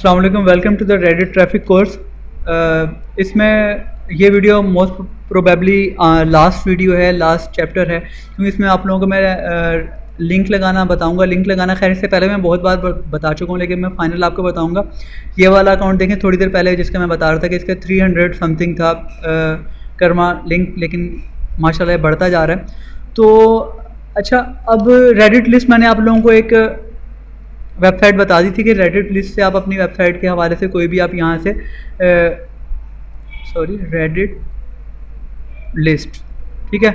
अस्सलाम वालेकुम, welcome to the Reddit traffic course. इसमें ये video most probably last video है, लास्ट चैप्टर है, क्योंकि इसमें आप लोगों को मैं लिंक लगाना बताऊंगा। लिंक लगाना खैर इससे पहले मैं बहुत बार बता चुका हूँ, लेकिन मैं फाइनल आपको बताऊंगा। ये वाला अकाउंट देखें, थोड़ी देर पहले जिसका मैं बता रहा था कि इसका 300 समथिंग था कर्मा लिंक, लेकिन माशाल्लाह बढ़ता जा रहा है। तो अच्छा, अब रेडिट लिस्ट मैंने आप लोगों को एक वेबसाइट बता दी थी कि रेडिट लिस्ट से आप अपनी वेबसाइट के हवाले से कोई भी आप यहाँ से रेडिट लिस्ट, ठीक है।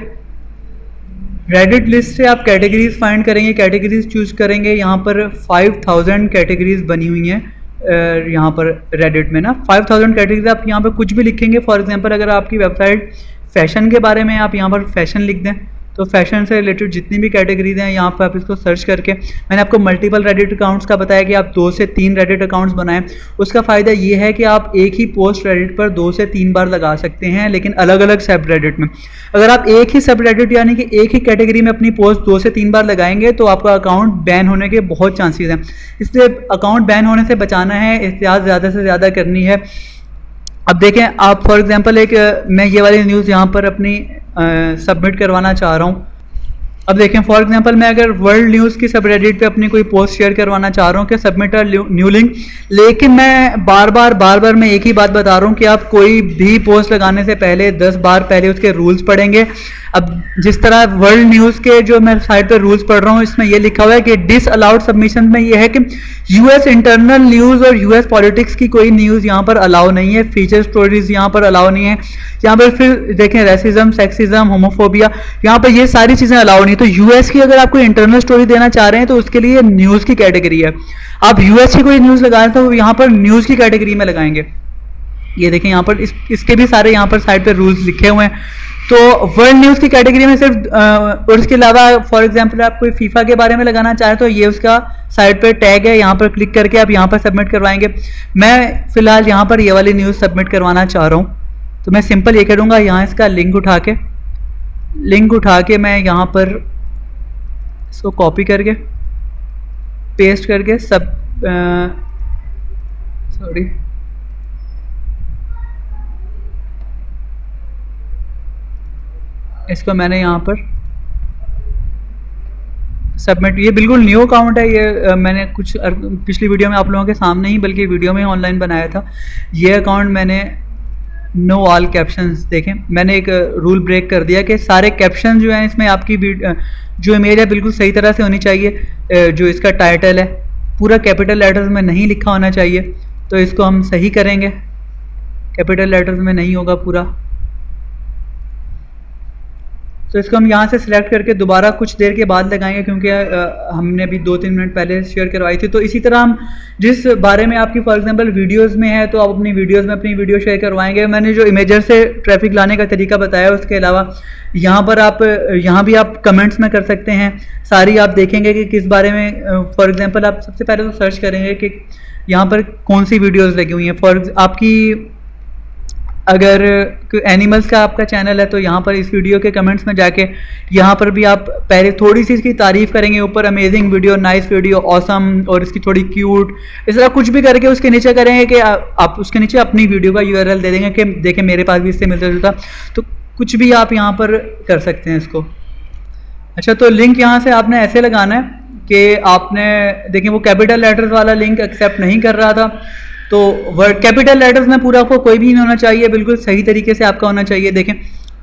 रेडिट लिस्ट से आप कैटेगरीज फाइंड करेंगे, कैटेगरीज चूज करेंगे। यहाँ पर 5000 कैटेगरीज बनी हुई हैं यहाँ पर रेडिट में ना। 5000 कैटेगरीज आप यहाँ पर कुछ भी लिखेंगे। फॉर एग्जांपल अगर आपकी वेबसाइट फैशन के बारे में, आप यहाँ पर फैशन लिख दें, तो फैशन से रिलेटेड जितनी भी कैटेगरीज हैं यहाँ पर आप इसको सर्च करके, मैंने आपको मल्टीपल रेडिट अकाउंट्स का बताया कि आप 2 से 3 रेडिट अकाउंट्स बनाएं। उसका फ़ायदा ये है कि आप एक ही पोस्ट रेडिट पर 2 से 3 बार लगा सकते हैं, लेकिन अलग अलग सब रेडिट में। अगर आप एक ही सब रेडिट यानी कि एक ही कैटेगरी में अपनी पोस्ट 2 से 3 बार लगाएंगे तो आपका अकाउंट बैन होने के बहुत चांसेस हैं। इसलिए अकाउंट बैन होने से बचाना है, एहतियात ज़्यादा से ज़्यादा करनी है। अब देखें, आप फॉर एग्जांपल मैं ये वाली न्यूज़ यहाँ पर अपनी सबमिट करवाना चाह रहा हूँ। अब देखें, फॉर एग्जांपल मैं अगर वर्ल्ड न्यूज़ की सब रेडिट पे अपनी कोई पोस्ट शेयर करवाना चाह रहा हूँ कि सबमिट अ न्यू लिंक, लेकिन मैं बार बार मैं एक ही बात बता रहा हूँ कि आप कोई भी पोस्ट लगाने से पहले 10 बार पहले उसके रूल्स पढ़ेंगे। अब जिस तरह वर्ल्ड न्यूज़ के जो मैं साइट पर रूल्स पढ़ रहा हूँ, इसमें ये लिखा हुआ है कि डिसअलाउड सबमिशन में ये है कि यूएस इंटरनल न्यूज़ और यूएस पॉलिटिक्स की कोई न्यूज़ यहाँ पर अलाउ नहीं है, फीचर स्टोरीज यहाँ पर अलाउ नहीं है। यहाँ पर फिर देखें, रेसिज्म, सेक्सिज्म, होमोफोबिया, यहाँ पर ये सारी चीज़ें अलाउ नहीं। तो यूएस की अगर आप कोई इंटरनल स्टोरी देना चाह रहे हैं तो उसके लिए न्यूज़ की कैटेगरी है। आप यूएस की कोई न्यूज़ लगा रहे हैं तो यहाँ पर न्यूज़ की कैटेगरी में लगाएंगे। ये देखें, यहाँ पर इसके भी सारे यहाँ पर साइड पर रूल्स लिखे हुए हैं। तो वर्ल्ड न्यूज़ की कैटेगरी में सिर्फ और इसके अलावा फॉर एग्जांपल आप कोई फीफा के बारे में लगाना चाहें तो ये उसका साइड पर टैग है, यहाँ पर क्लिक करके आप यहाँ पर सबमिट करवाएंगे। मैं फ़िलहाल यहाँ पर ये वाली न्यूज़ सबमिट करवाना चाह रहा हूँ, तो मैं सिंपल ये करूँगा, यहाँ इसका लिंक उठा के मैं यहाँ पर इसको कॉपी करके पेस्ट करके इसको मैंने यहाँ पर सबमिट। ये बिल्कुल न्यू अकाउंट है, ये मैंने कुछ पिछली वीडियो में आप लोगों के सामने ही बल्कि वीडियो में ऑनलाइन बनाया था। ये अकाउंट मैंने नो ऑल कैप्शंस, देखें मैंने एक रूल ब्रेक कर दिया कि सारे कैप्शन जो हैं इसमें आपकी जो इमेज है बिल्कुल सही तरह से होनी चाहिए। जो इसका टाइटल है पूरा कैपिटल लेटर्स में नहीं लिखा होना चाहिए, तो इसको हम सही करेंगे। कैपिटल लेटर्स में नहीं होगा पूरा, तो इसको हम यहाँ से सिलेक्ट करके दोबारा कुछ देर के बाद लगाएंगे, क्योंकि हमने अभी 2-3 मिनट पहले शेयर करवाई थी। तो इसी तरह हम जिस बारे में आपकी फॉर एग्जांपल वीडियोस में है, तो आप अपनी वीडियोस में अपनी वीडियो शेयर करवाएंगे। मैंने जो इमेजर से ट्रैफिक लाने का तरीका बताया, उसके अलावा यहाँ पर आप यहाँ भी आप कमेंट्स में कर सकते हैं। सारी आप देखेंगे कि किस बारे में, फॉर एग्जाम्पल आप सबसे पहले तो सर्च करेंगे कि यहाँ पर कौन सी वीडियोज़ लगी हुई हैं। फॉर आपकी अगर एनिमल्स का आपका चैनल है तो यहाँ पर इस वीडियो के कमेंट्स में जाके यहाँ पर भी आप पहले थोड़ी सी इसकी तारीफ़ करेंगे, ऊपर amazing video, nice video, awesome, और इसकी थोड़ी क्यूट, इस तरह कुछ भी करके उसके नीचे करेंगे कि आप उसके नीचे अपनी वीडियो का यूआरएल दे देंगे कि देखें मेरे पास भी इससे मिलता जुलता। तो कुछ भी आप यहाँ पर कर सकते हैं इसको। अच्छा, तो लिंक यहाँ से आपने ऐसे लगाना है कि आपने देखें वो कैपिटल लेटर्स वाला लिंक एक्सेप्ट नहीं कर रहा था, तो वर्ड कैपिटल लेटर्स में पूरा आपको कोई भी नहीं होना चाहिए, बिल्कुल सही तरीके से आपका होना चाहिए। देखें,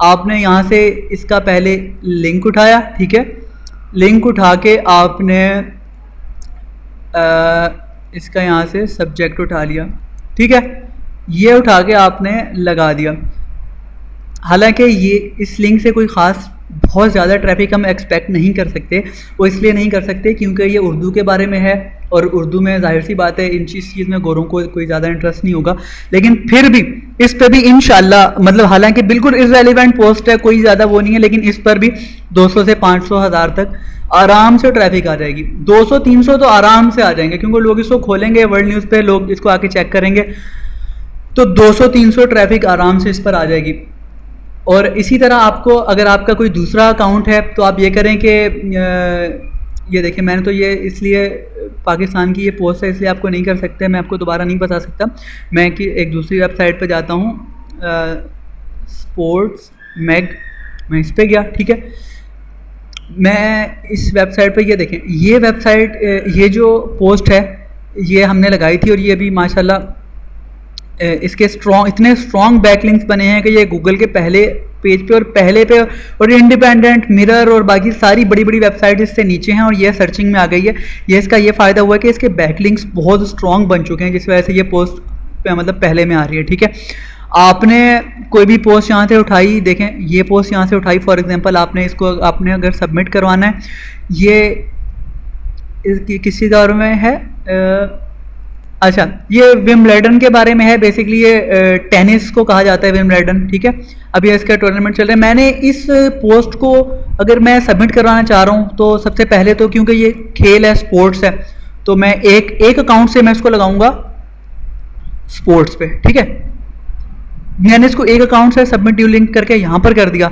आपने यहाँ से इसका पहले लिंक उठाया, ठीक है, लिंक उठा के आपने इसका यहाँ से सब्जेक्ट उठा लिया, ठीक है, ये उठा के आपने लगा दिया। हालांकि ये इस लिंक से कोई ख़ास बहुत ज़्यादा ट्रैफिक हम एक्सपेक्ट नहीं कर सकते। वो इसलिए नहीं कर सकते क्योंकि ये उर्दू के बारे में है, और उर्दू में जाहिर सी बात है इन चीज़ में गोरों को कोई ज़्यादा इंटरेस्ट नहीं होगा। लेकिन फिर भी इस पर भी इंशाल्लाह, मतलब हालांकि बिल्कुल इररेलेवेंट पोस्ट है, कोई ज़्यादा वो नहीं है, लेकिन इस पर भी 200 से 500 हज़ार तक आराम से ट्रैफिक आ जाएगी। 200-300 तो आराम से आ जाएंगे, क्योंकि लोग इसको खोलेंगे वर्ल्ड न्यूज़ पे, लोग इसको आके चेक करेंगे, तो 200-300 ट्रैफिक आराम से इस पर आ जाएगी। और इसी तरह आपको अगर आपका कोई दूसरा अकाउंट है तो आप ये करें कि ये देखिए, मैंने तो ये इसलिए पाकिस्तान की ये पोस्ट है, इसलिए आपको नहीं कर सकते, मैं आपको दोबारा नहीं बता सकता। मैं कि एक दूसरी वेबसाइट पे जाता हूँ, स्पोर्ट्स मैग, मैं इस पर गया, ठीक है। मैं इस वेबसाइट पे ये देखें, ये वेबसाइट, ये जो पोस्ट है ये हमने लगाई थी और ये अभी माशाल्लाह इसके इतने स्ट्रॉन्ग बैकलिंक्स बने हैं कि ये गूगल के पहले पेज पे और पहले पे, और इंडिपेंडेंट, मिरर और बाकी सारी बड़ी बड़ी वेबसाइट इससे नीचे हैं और ये सर्चिंग में आ गई है। ये इसका ये फ़ायदा हुआ कि इसके बैकलिंक्स बहुत स्ट्रॉन्ग बन चुके हैं, जिस वजह से ये पोस्ट मतलब पहले में आ रही है, ठीक है। आपने कोई भी पोस्ट यहाँ से उठाई, देखें ये पोस्ट यहाँ से उठाई फॉर एग्जांपल, आपने अगर सबमिट करवाना है, ये किसी दौर में है, अच्छा ये विम्बलडन के बारे में है, बेसिकली ये टेनिस को कहा जाता है विम्बलडन, ठीक है। अभी इसका टूर्नामेंट चल रहा है। मैंने इस पोस्ट को अगर मैं सबमिट करवाना चाह रहा हूँ तो सबसे पहले तो क्योंकि ये खेल है, स्पोर्ट्स है, तो मैं एक अकाउंट से मैं इसको लगाऊंगा स्पोर्ट्स पे, ठीक है। मैंने इसको एक अकाउंट से सबमिट ड्यू लिंक करके यहाँ पर कर दिया।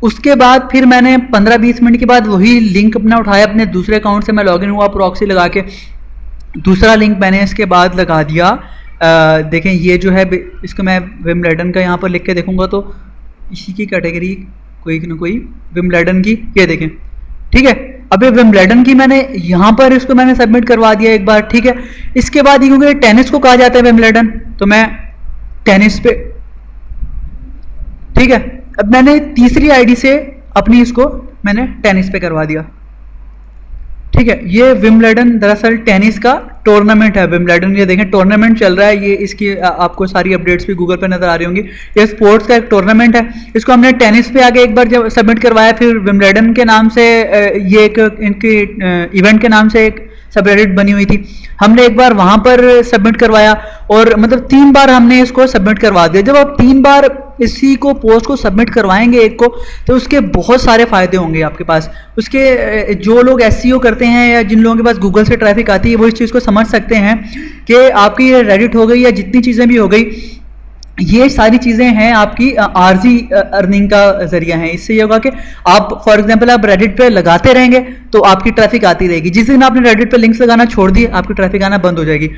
उसके बाद फिर मैंने 15-20 मिनट के बाद वही लिंक अपना उठाया, अपने दूसरे अकाउंट से मैं लॉगिन हुआ प्रॉक्सी लगा के, दूसरा लिंक मैंने इसके बाद लगा दिया। देखें ये जो है, इसको मैं विम्बलडन का यहाँ पर लिख के देखूंगा तो इसी की कैटेगरी कोई ना कोई विम्बलडन की, ये देखें, ठीक है। अभी विम्बलडन की मैंने यहाँ पर इसको मैंने सबमिट करवा दिया एक बार, ठीक है। इसके बाद क्योंकि टेनिस को कहा जाता है विम्बलडन, तो मैं टेनिस पे, ठीक है। अब मैंने तीसरी आईडी से अपनी इसको मैंने टेनिस पे करवा दिया, ठीक है। ये विम्बलडन दरअसल टेनिस का टूर्नामेंट है, विम्बलडन, ये देखें टूर्नामेंट चल रहा है, ये इसकी आपको सारी अपडेट्स भी गूगल पे नजर आ रही होंगी। ये स्पोर्ट्स का एक टूर्नामेंट है, इसको हमने टेनिस पे आगे एक बार जब सबमिट करवाया, फिर विम्बलडन के नाम से ये एक इनके इवेंट के नाम से एक सबरेडिट बनी हुई थी, हमने एक बार वहां पर सबमिट करवाया और मतलब 3 बार हमने इसको सबमिट करवा दिया। जब आप 3 बार इसी को पोस्ट को सबमिट करवाएंगे एक को, तो उसके बहुत सारे फ़ायदे होंगे आपके पास। उसके जो लोग एसईओ करते हैं या जिन लोगों के पास गूगल से ट्रैफिक आती है, वो इस चीज़ को समझ सकते हैं कि आपकी ये रेडिट हो गई या जितनी चीज़ें भी हो गई, ये सारी चीज़ें हैं आपकी आर्जी अर्निंग का जरिया है। इससे ये होगा कि आप फॉर एग्जांपल आप रेडिट पे लगाते रहेंगे तो आपकी ट्रैफिक आती रहेगी। जिस दिन आपने रेडिट पे लिंक्स लगाना छोड़ दिए, आपकी ट्रैफिक आना बंद हो जाएगी।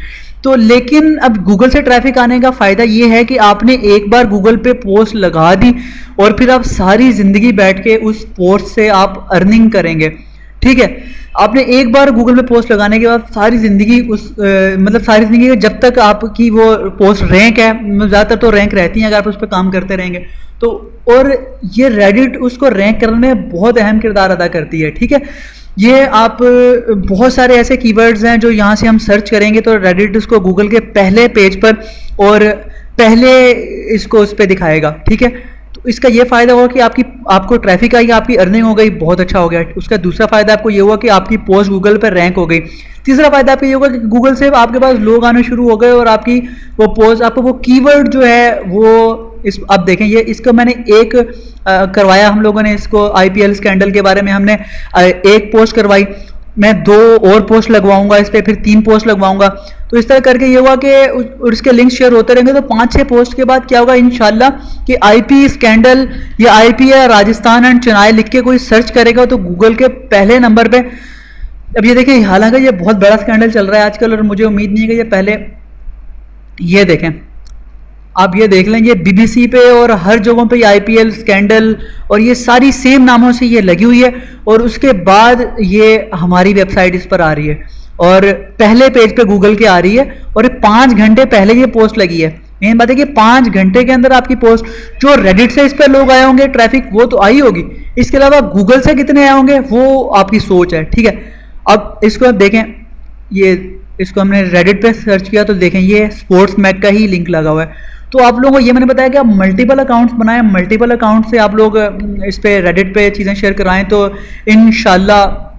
तो लेकिन अब गूगल से ट्रैफिक आने का फ़ायदा ये है कि आपने एक बार गूगल पे पोस्ट लगा दी और फिर आप सारी ज़िंदगी बैठ के उस पोस्ट से आप अर्निंग करेंगे, ठीक है। आपने एक बार गूगल पे पोस्ट लगाने के बाद सारी ज़िंदगी मतलब सारी ज़िंदगी जब तक आपकी वो पोस्ट रैंक है, ज़्यादातर तो रैंक रहती हैं अगर आप उस पर काम करते रहेंगे तो, और ये रेडिट उसको रैंक करने में बहुत अहम किरदार अदा करती है, ठीक है। ये आप बहुत सारे ऐसे कीवर्ड्स हैं जो यहाँ से हम सर्च करेंगे तो रेडिट उसको गूगल के पहले पेज पर और पहले इसको उस पर दिखाएगा, ठीक है। इसका ये फ़ायदा होगा कि आपको ट्रैफिक आई, आपकी अर्निंग हो गई, बहुत अच्छा हो गया। उसका दूसरा फ़ायदा आपको ये हुआ कि आपकी पोस्ट गूगल पर रैंक हो गई। तीसरा फ़ायदा आपको ये होगा कि गूगल से आपके पास लोग आने शुरू हो गए और आपकी वो पोस्ट, आपको वो कीवर्ड जो है वो अब देखें, ये इसको मैंने एक करवाया हम लोगों ने, इसको IPL स्कैंडल के बारे में हमने एक पोस्ट करवाई, मैं 2 और पोस्ट लगवाऊंगा इस पर, फिर 3 पोस्ट लगवाऊंगा। तो इस तरह करके ये हुआ कि उसके लिंक शेयर होते रहेंगे। तो 5-6 पोस्ट के बाद क्या होगा इंशाल्लाह कि IP स्कैंडल या IPL राजस्थान एंड चेन्नई लिख के कोई सर्च करेगा तो गूगल के पहले नंबर पे। अब ये देखें, हालांकि ये बहुत बड़ा स्कैंडल चल रहा है आजकल और मुझे उम्मीद नहीं है कि ये पहले, ये देखें आप ये देख लें, ये BBC पे और हर जगहों पे ये IPL स्कैंडल और ये सारी सेम नामों से ये लगी हुई है और उसके बाद ये हमारी वेबसाइट इस पर आ रही है और पहले पेज पे गूगल के आ रही है और 5 घंटे पहले ये पोस्ट लगी है। मेन बात है कि 5 घंटे के अंदर आपकी पोस्ट, जो रेडिट से इस पर लोग आए होंगे ट्रैफिक, वो तो आई होगी, इसके अलावा गूगल से कितने आए होंगे वो आपकी सोच है, ठीक है। अब इसको आप देखें, ये इसको हमने रेडिट पे सर्च किया तो देखें ये स्पोर्ट्स मैग का ही लिंक लगा हुआ है। तो आप लोगों को ये मैंने बताया कि आप मल्टीपल अकाउंट्स बनाएं, मल्टीपल अकाउंट से आप लोग इस पे रेडिट पे चीज़ें शेयर कराएं तो इंशाल्लाह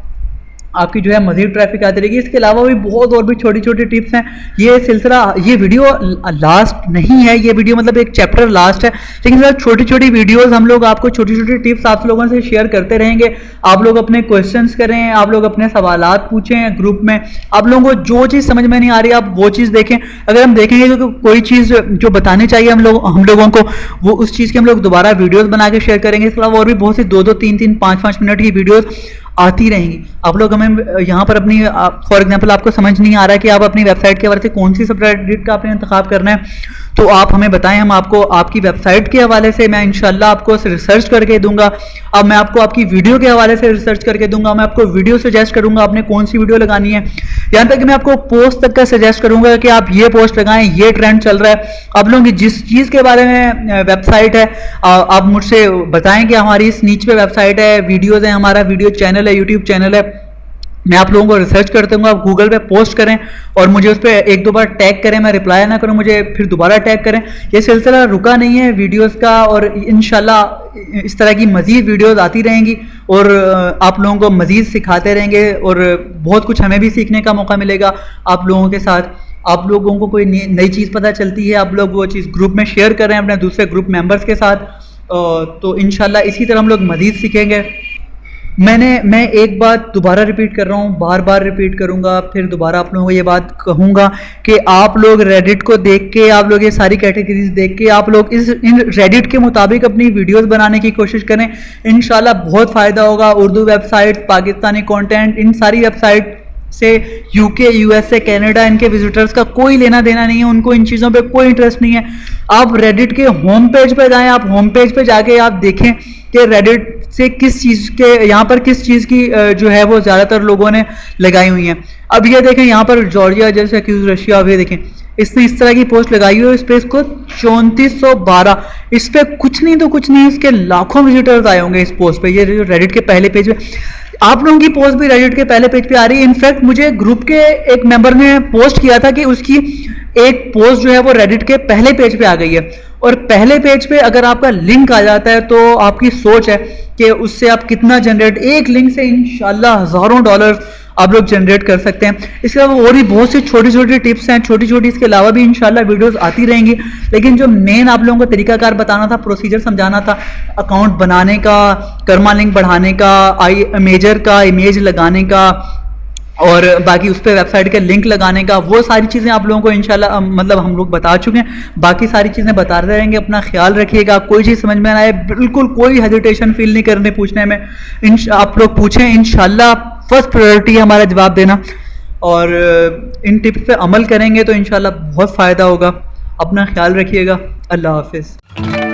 आपकी जो है मज़ीद ट्रैफिक आती रहेगी। इसके अलावा भी बहुत और भी छोटी छोटी टिप्स हैं। ये सिलसिला, ये वीडियो लास्ट नहीं है, ये वीडियो मतलब एक चैप्टर लास्ट है, लेकिन सर छोटी छोटी वीडियोस हम लोग आपको छोटी छोटी टिप्स आप लोगों से शेयर करते रहेंगे। आप लोग अपने क्वेश्चंस करें, आप लोग अपने सवालात पूछें ग्रुप में, आप लोगों को जो चीज़ समझ में नहीं आ रही आप वो चीज़ देखें। अगर हम देखेंगे तो कोई चीज़ जो बतानी चाहिए हम लोगों को, वो उस चीज़ के हम लोग दोबारा वीडियोज़ बना के शेयर करेंगे। इसके अलावा और भी बहुत सी 2-2, 3-3, 5-5 मिनट की वीडियोज़ आती रहेंगी। आप लोग हमें यहाँ पर अपनी फॉर एग्जांपल आपको समझ नहीं आ रहा है कि आप अपनी वेबसाइट के हवाले से कौन सी सब रेडिट का आपने इंतखाब करना है, तो आप हमें बताएं, हम आपको आपकी वेबसाइट के हवाले से मैं इंशाल्लाह आपको रिसर्च करके दूंगा। अब मैं आपको आपकी वीडियो के हवाले से रिसर्च करके दूंगा, मैं आपको वीडियो सजेस्ट करूंगा आपने कौन सी वीडियो लगानी है, यहाँ तक कि मैं आपको पोस्ट तक का सजेस्ट करूंगा कि आप ये पोस्ट लगाएं, ये ट्रेंड चल रहा है। आप लोगों की जिस चीज़ के बारे में वेबसाइट है आप मुझसे बताएं कि हमारी इस नीच पे वेबसाइट है, वीडियोज़ है, हमारा वीडियो चैनल है, यूट्यूब चैनल है, मैं आप लोगों को रिसर्च करते हूँ, आप गूगल पे पोस्ट करें और मुझे उस पर एक दो बार टैग करें, मैं रिप्लाई ना करूँ मुझे फिर दोबारा टैग करें। ये सिलसिला रुका नहीं है वीडियोस का, और इंशाल्लाह इस तरह की मज़ीद वीडियोस आती रहेंगी और आप लोगों को मज़ीद सिखाते रहेंगे और बहुत कुछ हमें भी सीखने का मौका मिलेगा आप लोगों के साथ। आप लोगों को कोई नई चीज़ पता चलती है, आप लोग वो चीज़ ग्रुप में शेयर करें अपने दूसरे ग्रुप मेंबर्स के साथ, तो इंशाल्लाह इसी तरह हम लोग मज़ीद सीखेंगे। मैं एक बात दोबारा रिपीट कर रहा हूँ, बार बार रिपीट करूँगा, फिर दोबारा आप लोगों को ये बात कहूँगा कि आप लोग रेडिट को देख के, आप लोग ये सारी कैटेगरीज देख के, आप लोग इन रेडिट के मुताबिक अपनी वीडियोस बनाने की कोशिश करें। इंशाल्लाह बहुत फ़ायदा होगा। उर्दू वेबसाइट, पाकिस्तानी कंटेंट, इन सारी वेबसाइट से यूके, यूएसए, कनाडा, इनके विजिटर्स का कोई लेना देना नहीं है, उनको इन चीज़ों पे कोई इंटरेस्ट नहीं है। आप रेडिट के होम पेज पे जाएं, आप होम पेज पे जाके आप देखें कि रेडिट से किस चीज़ के, यहाँ पर किस चीज़ की जो है वो ज़्यादातर लोगों ने लगाई हुई है। अब ये देखें यहाँ पर जॉर्जिया जैसे एक्यूज रशिया, अब ये देखें इसने इस तरह की पोस्ट लगाई हुई है, इस पर इसको 3412, इस पर कुछ नहीं तो कुछ नहीं, इसके लाखों विजिटर्स आए होंगे इस पोस्ट पे। ये जो रेडिट के पहले पेज पे, आप लोगों की पोस्ट भी रेडिट के पहले पेज पे आ रही है। इनफैक्ट मुझे ग्रुप के एक मेंबर ने पोस्ट किया था कि उसकी एक पोस्ट जो है वो रेडिट के पहले पेज पे आ गई है, और पहले पेज पे अगर आपका लिंक आ जाता है तो आपकी सोच है कि उससे आप कितना जनरेट, एक लिंक से इंशाल्लाह हज़ारों डॉलर आप लोग जनरेट कर सकते हैं। इसके अलावा और भी बहुत सी छोटी छोटी टिप्स हैं, छोटी छोटी, इसके अलावा भी इंशाल्लाह वीडियोस आती रहेंगी। लेकिन जो मेन आप लोगों को तरीकाकार बताना था, प्रोसीजर समझाना था, अकाउंट बनाने का, कर्मा लिंक बढ़ाने का, मेजर का, इमेज लगाने का, और बाकी उस पर वेबसाइट के लिंक लगाने का, वो सारी चीज़ें आप लोगों को इंशाल्लाह मतलब हम लोग बता चुके हैं। बाकी सारी चीज़ें बताते रहेंगे। अपना ख्याल रखिएगा, कोई चीज़ समझ में ना आए बिल्कुल कोई हेजिटेशन फील नहीं करने पूछने में, आप लोग पूछें, इंशाल्लाह फर्स्ट प्रायोरिटी है हमारा जवाब देना, और इन टिप्स पे अमल करेंगे तो इंशाल्लाह बहुत फ़ायदा होगा। अपना ख्याल रखिएगा। अल्लाह हाफिज़।